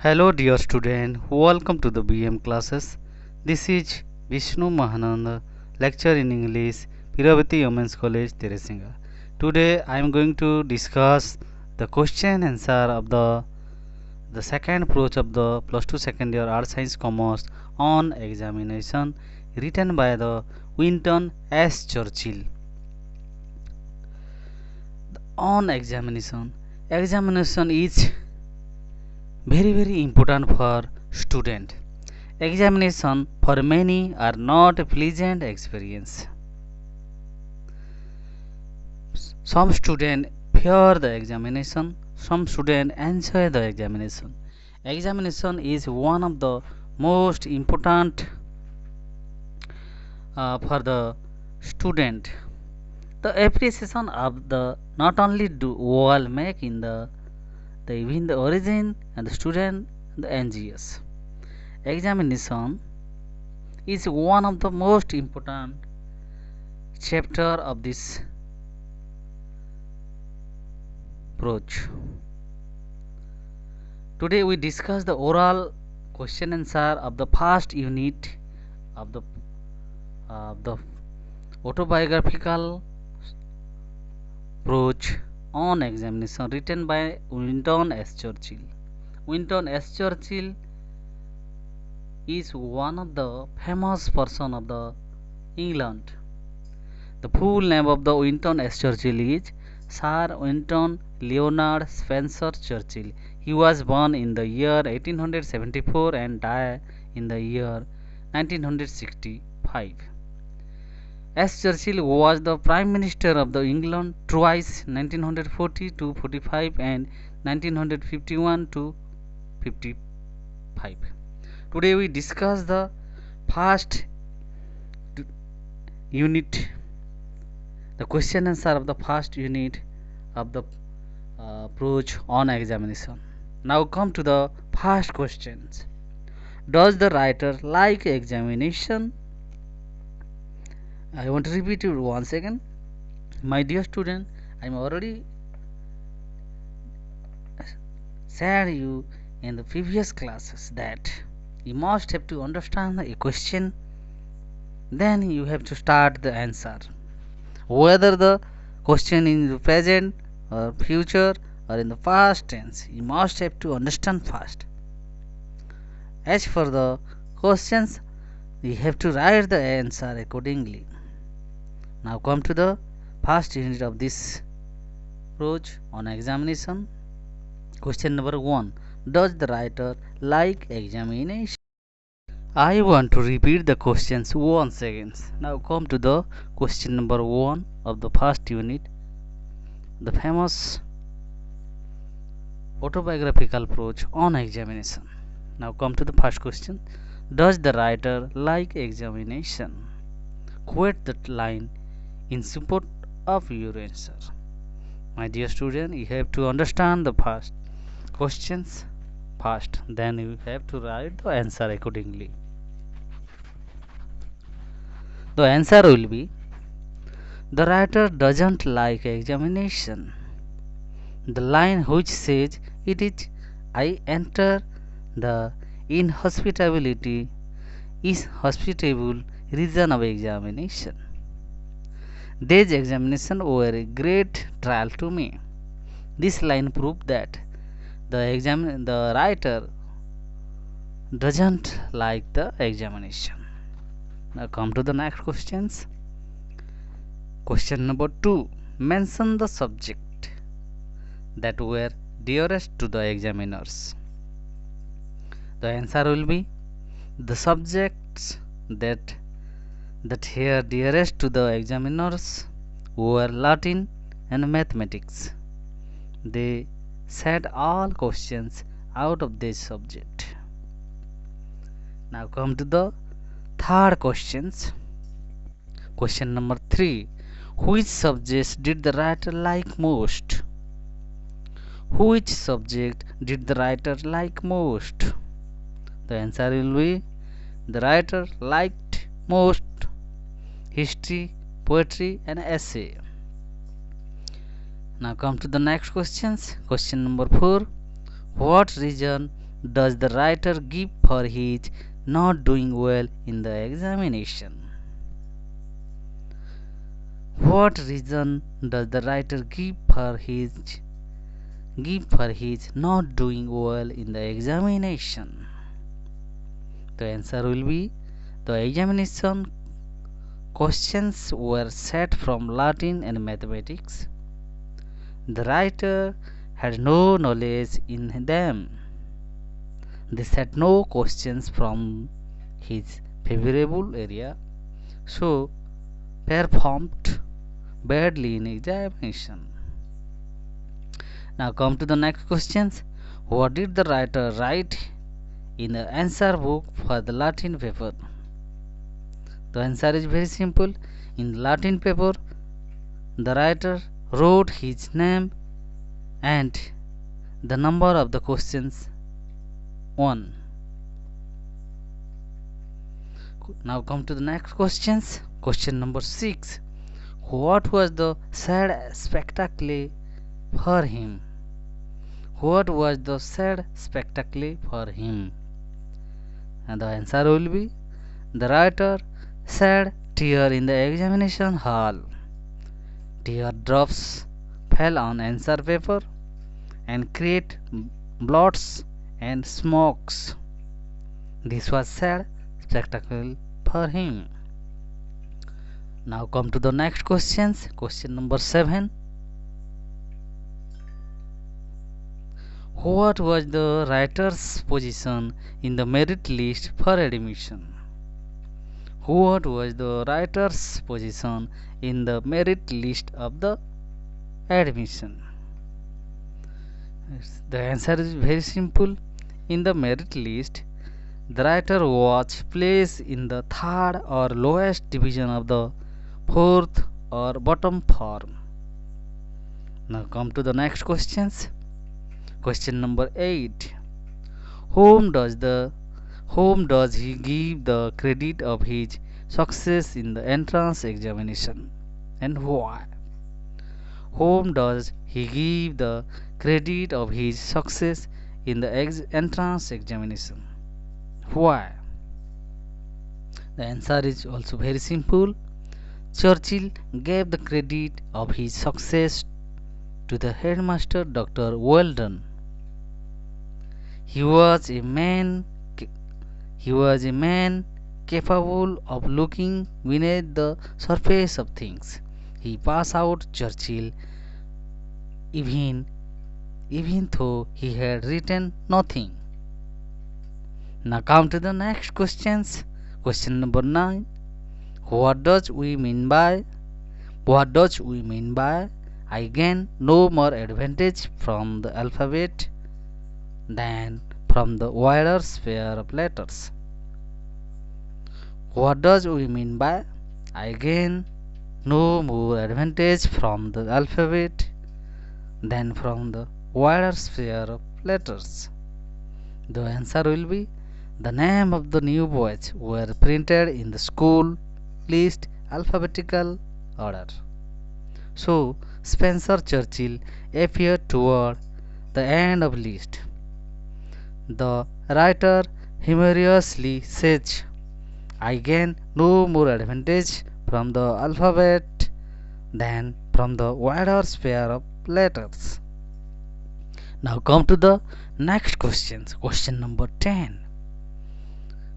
Hello dear student, welcome to the BM classes. This is Vishnu Mahananda, lecturer in English, Piravati Women's College, Teresinga. Today I am going to discuss the question answer of the second approach of the plus 2 second year art science commerce on examination written by the Winton S. Churchill. On examination is very important for student. Examination for many are not a pleasant experience. Some students fear the examination, some students enjoy the examination. Examination is one of the most important for the student. The appreciation of the not only do all make in the even the origin and the student and the NGS. Examination is one of the most important chapter of this approach. Today we discuss the oral question answer of the first unit of the autobiographical approach on examination written by Winton S. Churchill. Winton S. Churchill is one of the famous person of the England. The full name of the Winton S. Churchill is Sir Winton Leonard Spencer Churchill. He was born in the year 1874 and died in the year 1965. S. Churchill was the Prime Minister of the England twice, 1940 to 45 and 1951 to 55. Today we discuss the first unit, the question answer of the first unit of the approach on examination. Now come to the first questions. Does the writer like examination? I want to repeat it once again. My dear student, I am already said you in the previous classes that you must have to understand a question, then you have to start the answer. Whether the question in the present or future or in the past tense, you must have to understand first. As for the questions, you have to write the answer accordingly. Now come to the first unit of this approach on examination. Question number 1. Does the writer like examination? I want to repeat the questions once again. Now come to the question number 1 of the first unit, the famous autobiographical approach on examination. Now come to the first question. Does the writer like examination? Quote that line in support of your answer. My dear student, you have to understand the first questions first, then you have to write the answer accordingly. The answer will be the writer doesn't like examination. The line which says it is I enter the inhospitability is hospitable reason of examination. These examinations were a great trial to me. This line proved that the writer doesn't like the examination. Now come to the next questions. Question number 2. Mention the subject that were dearest to the examiners. The answer will be the subjects that here dearest to the examiners were Latin and mathematics. They said all questions out of this subject. Now come to the third questions. Question number 3. Which subjects did the writer like most? Which subject did the writer like most? The answer will be the writer liked most history, poetry and essay. Now come to the next questions. Question number 4. What reason does the writer give for his not doing well in the examination? What reason does the writer give for his not doing well in the examination? The answer will be the examination questions were set from Latin and mathematics. The writer had no knowledge in them. They set no questions from his favorable area, so performed badly in examination. Now come to the next questions. What did the writer write in the answer book for the Latin paper? The answer is very simple. In the Latin paper, the writer wrote his name and the number of the questions 1. Now come to the next questions. Question number 6. What was the sad spectacle for him? What was the sad spectacle for him? And the answer will be the writer shed tear in the examination hall. Teardrops fell on answer paper and create blots and smokes. This was sad spectacle for him. Now come to the next questions. Question number 7. What was the writer's position in the merit list for admission? What was the writer's position in the merit list of the admission? The answer is very simple. In the merit list, the writer was placed in the third or lowest division of the fourth or bottom form. Now come to the next questions. Question number 8. Whom does he give the credit of his success in the entrance examination, and why? Whom does he give the credit of his success in the entrance examination? Why? The answer is also very simple. Churchill gave the credit of his success to the headmaster, Dr. Weldon. He was a man capable of looking beneath the surface of things. He passed out Churchill even though he had written nothing. Now come to the next questions. Question number 9. What does we mean by I gain no more advantage from the alphabet than from the wider sphere of letters? What does we mean by I gain no more advantage from the alphabet than from the wider sphere of letters? The answer will be the name of the new boys were printed in the school list alphabetical order. So Spencer Churchill appeared toward the end of list. The writer humorously says, I gain no more advantage from the alphabet than from the wider sphere of letters. Now come to the next questions. Question number 10.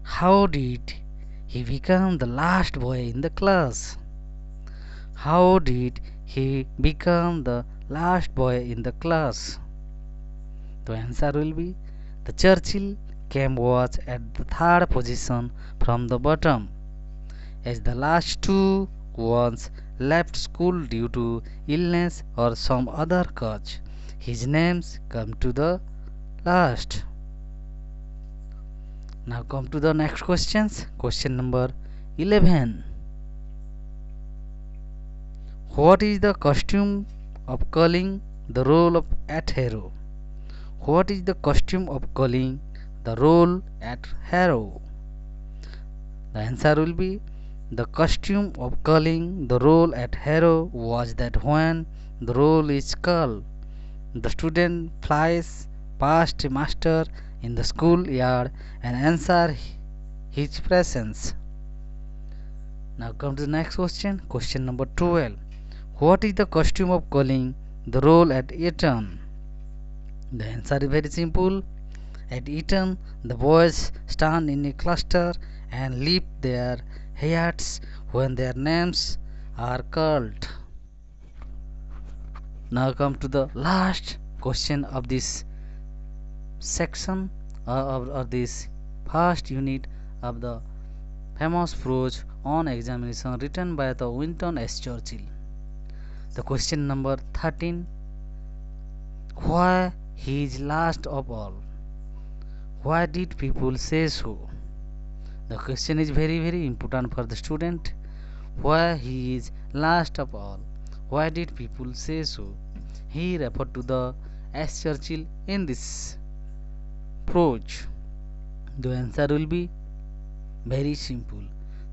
How did he become the last boy in the class? How did he become the last boy in the class? The answer will be the Churchill came was at the third position from the bottom, as the last two ones left school due to illness or some other cause. His names come to the last. Now come to the next questions. Question number 11. What is the costume of calling the role of at hero? What is the costume of calling the role at hero? The answer will be the costume of calling the role at hero was that when the role is called, the student flies past a master in the schoolyard and answer his presence. Now come to the next question. Question number 12. What is the costume of calling the roll at Eton? The answer is very simple. At Eton, the boys stand in a cluster and lift their hats when their names are called. Now come to the last question of this section of this first unit of the famous prose on examination written by the Winston S. Churchill. The question number 13. Why he is last of all? Why did people say so? The question is very important for the student. Why he is last of all? Why did people say so? He referred to the S. Churchill in this prose. The answer will be very simple.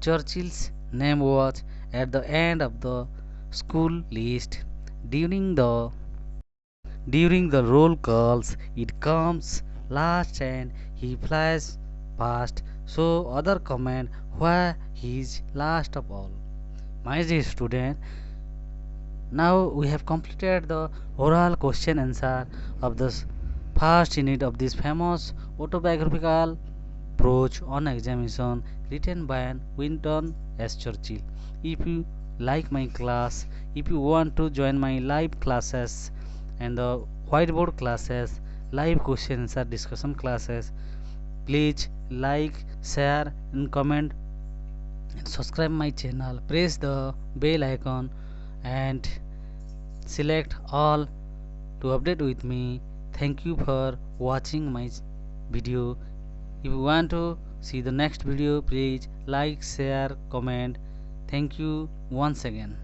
Churchill's name was at the end of the school list during the roll calls. It comes last and he flies past, so other comment why he is last of all. My dear student, now we have completed the oral question answer of the first unit of this famous autobiographical prose on examination written by Winston S. Churchill. If you like my class, if you want to join my live classes and the whiteboard classes, live question answer discussion classes, please like, share and comment and subscribe my channel. Press the bell icon and select all to update with me. Thank you for watching my video. If you want to see the next video, please like, share, comment. Thank you once again.